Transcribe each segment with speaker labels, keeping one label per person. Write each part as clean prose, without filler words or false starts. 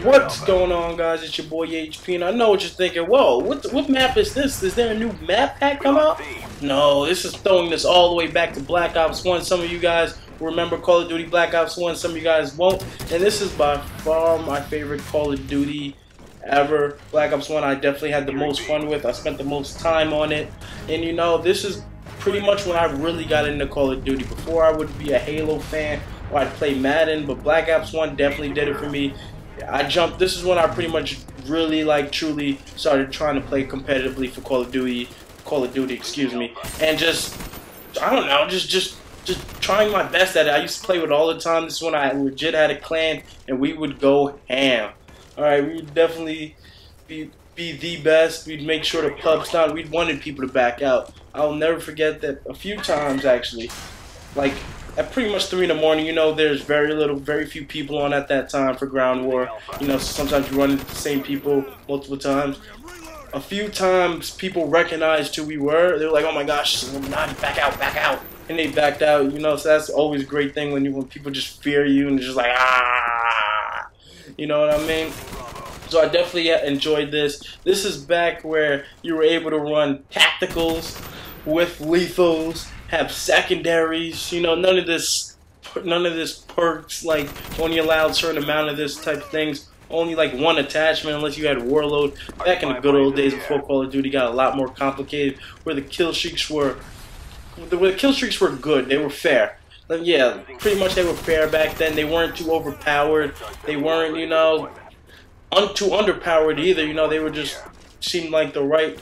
Speaker 1: What's going on, guys? It's your boy HP, and I know what you're thinking. Whoa, what map is this? Is there a new map pack come out? No, this is throwing this all the way back to Black Ops 1. Some of you guys remember Call of Duty Black Ops 1, some of you guys won't. And this is by far my favorite Call of Duty ever. Black Ops 1 I definitely had the most fun with. I spent the most time on it. And you know, this is pretty much when I really got into Call of Duty. Before I would be a Halo fan or I'd play Madden, but Black Ops 1 definitely did it for me. This is when I pretty much really truly started trying to play competitively for Call of Duty, excuse me, and just, I don't know, just trying my best at it. I used to play with it all the time. This is when I legit had a clan and we would go ham. Alright, we would definitely be the best. We'd make sure the pubs down. We wanted people to back out. I'll never forget that a few times actually, like at pretty much 3 in the morning, you know, there's very few people on at that time for ground war. You know, sometimes you run into the same people multiple times. A few times people recognized who we were. They were like, oh my gosh, back out. And they backed out, you know, so that's always a great thing when people just fear you and they're just like, ah, you know what I mean? So I definitely enjoyed this. This is back where you were able to run tacticals with lethals, have secondaries, you know, none of this perks, like only allowed a certain amount of this type of things, only like one attachment unless you had Warlord. Back in the good old days before Call of Duty got a lot more complicated, where the kill streaks were good, they were fair. Like, yeah, pretty much they were fair back then. They weren't too overpowered, they weren't, you know, too underpowered either, you know, they were just seemed like the right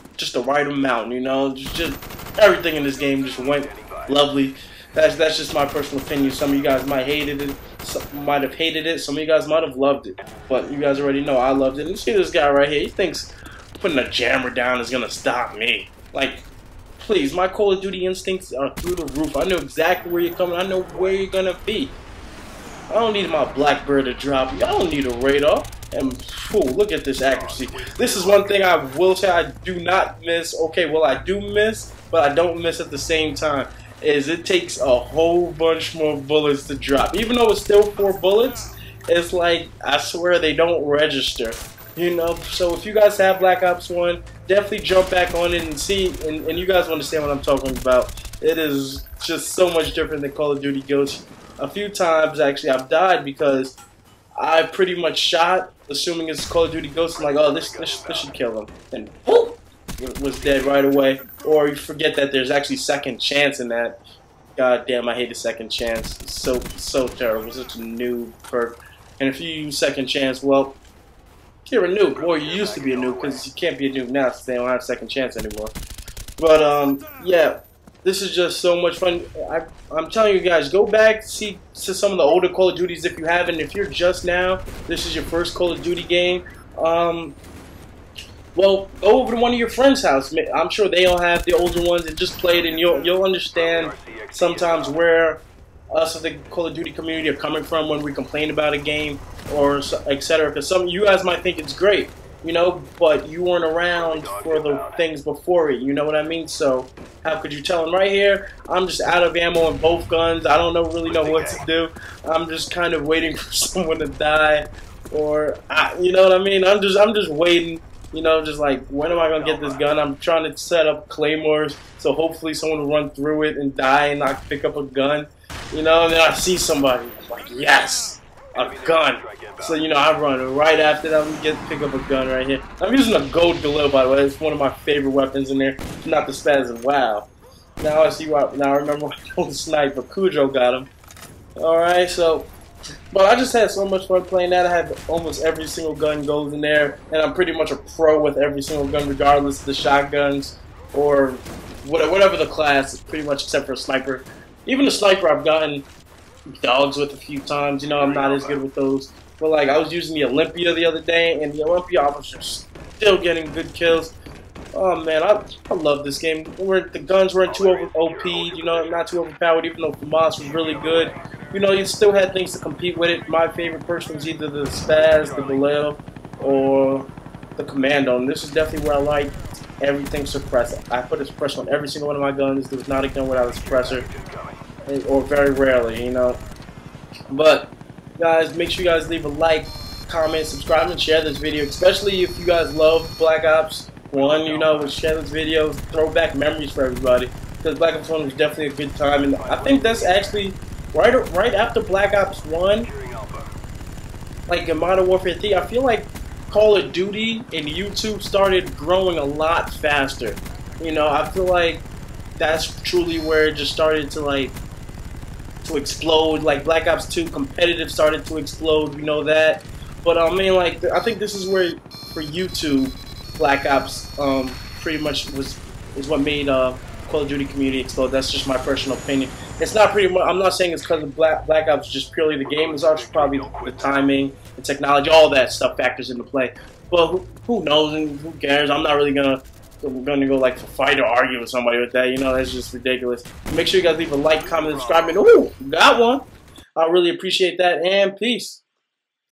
Speaker 1: amount, you know, just everything in this game just went lovely. That's just my personal opinion. Some of you guys might hated it, some might have hated it, some of you guys might have loved it, but you guys already know I loved it. And see this guy right here, he thinks putting a jammer down is gonna stop me. Like, please, my Call of Duty instincts are through the roof. I know exactly where you're coming, I know where you're gonna be. I don't need my Blackbird to drop you. I don't need a radar. And whew, look at this accuracy. This is one thing I will say I do not miss. Okay, well I do miss, but I don't miss at the same time. Is it takes a whole bunch more bullets to drop. Even though it's still 4 bullets, it's like, I swear they don't register. You know, so if you guys have Black Ops 1, definitely jump back on it and see, and you guys understand what I'm talking about. It is just so much different than Call of Duty Ghosts. A few times, actually, I've died because I pretty much shot, assuming it's Call of Duty Ghosts, I'm like, oh, this should kill him. Then, whoop, was dead right away. Or you forget that there's actually second chance in that. God damn, I hate the second chance. It's so terrible. It's such a noob perk. And if you use second chance, well, you're a noob. Or you used to be a noob, because you can't be a noob now since they don't have second chance anymore. But, yeah. This is just so much fun. I'm telling you guys, go back, see to some of the older Call of Duties if you haven't. If you're just now, this is your first Call of Duty game, well, go over to one of your friends' house. I'm sure they all have the older ones and just play it, and you'll understand sometimes where us of the Call of Duty community are coming from when we complain about a game or etc. Because some of you guys might think it's great, you know, but you weren't around for the things before it, you know what I mean? So how could you tell? And right here, I'm just out of ammo in both guns. I don't really know what to do. I'm just kind of waiting for someone to die, or you know what I mean? I'm just waiting, you know, just like, when am I gonna get this gun? I'm trying to set up claymores, so hopefully someone will run through it and die, and I pick up a gun, you know. And then I see somebody, I'm like, yes, a gun. So, you know, I run right after that. We pick up a gun right here. I'm using a gold galil, by the way. It's one of my favorite weapons in there. Not the spaz. Wow. Now I see why. Now I remember when I was sniper. Cujo got him. Alright, so. But I just had so much fun playing that. I had almost every single gun goes in there. And I'm pretty much a pro with every single gun, regardless of the shotguns or whatever the class, pretty much except for a sniper. Even the sniper I've gotten dogs with a few times. You know, I'm not as good with those. But like, I was using the Olympia the other day, and the Olympia officers still getting good kills. Oh man, I love this game. The guns weren't too OP, you know, not too overpowered, even though FAMAS was really good. You know, you still had things to compete with it. My favorite person was either the Spaz, the Galil, or the Commando. And this is definitely where I like everything suppressed. I put a suppressor on every single one of my guns. There was not a gun without a suppressor, or very rarely, you know. But guys, make sure you guys leave a like, comment, subscribe, and share this video, especially if you guys love Black Ops 1, you know, share this video, throwback memories for everybody, because Black Ops 1 was definitely a good time, and I think that's actually right after Black Ops 1, like in Modern Warfare 3, I feel like Call of Duty and YouTube started growing a lot faster. You know, I feel like that's truly where it just started to explode. Like Black Ops 2 competitive started to explode, you know that. But I mean, like, I think this is where for YouTube, Black Ops pretty much is what made Call of Duty community explode. That's just my personal opinion. It's not pretty much. I'm not saying it's because of Black Ops, just purely the game. It's also probably the timing, the technology, all that stuff factors into play. But who knows and who cares? I'm not really gonna go like fight or argue with somebody with that. You know, that's just ridiculous. Make sure you guys leave a like, comment, subscribe, and ooh, got one. I really appreciate that, and peace.